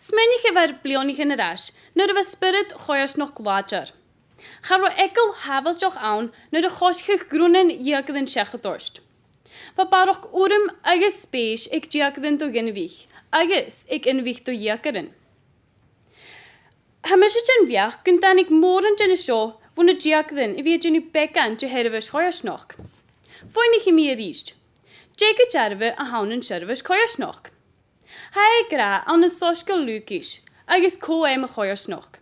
Smenich efer blionig yn yr as, nid yw ysbryd chòirsnachd gladjar. Charo egel hafaljoch awn, nid y chosgych grwnen iagdyn siach y dorst. Fa barach wrym agos spes ag diagdyn do gynfych, agos ag ynfych do iagdyn. Hymys y dyn fiach, gyndanig môr yn dyn y sio, fwn y diagdyn i fi dyn i began dy sheirbheis chòirsnachd. Fwy'n ich i mi rist. Jega jarfe a hawn yn sheirbheis chòirsnachd. Hai gra awn y sosgol lwgis, agos co em y chòirsnachd.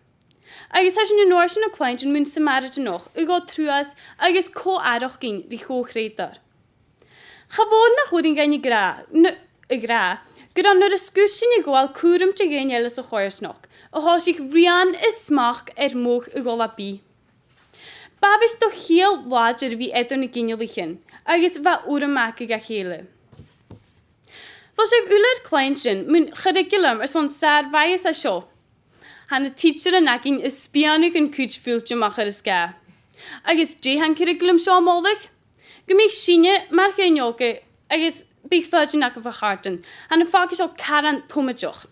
Agos has yn nôrs yn y claint yn mynd symarid yn och, y god trwas, agos co aroch gyn ri cho chreidar. Chafod na chwrin gan y gra, gyda nyr ysgwrsyn i gwael cwrym dy gyn elis o chòirsnachd, o hos i'ch rian ysmach mwch y gol a bi. Bafis do chiel wladger fi edon y gynnyl i'ch hyn, agos fa wrym ac ag a chile. Fos eif uler claintyn, mynd chyrigulum son sheirbheis a sio. Han y teacher yn agin ysbianig yn cwyd ffyltio mach ar ysga. Agos han cyrigulum sio moldig? Gymig sinne mar gynioge, agos bych fyrgyn ac o fy hartyn, han y ffagis o caran tomajoch.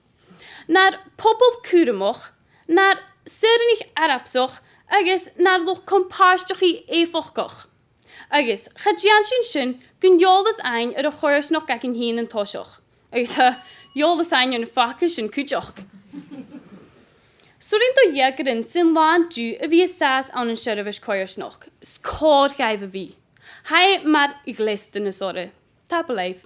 Na'r pobl cwrymoch, na'r syrin i'ch arabsoch, agos na'r loch comparsjoch i eifochgoch. Agos, chadjian sy'n gynniolas ein ar y chòirsnachd ac yn hun yn tosioch. Agos, iolas ein yn y ffagis yn cwydjoch. Sorin do iagrin sy'n lan dw y fi sas awn yn sheirbheis chòirsnachd. Sgor gaif y fi. Hai mar i glestyn y sore. Tab o leif.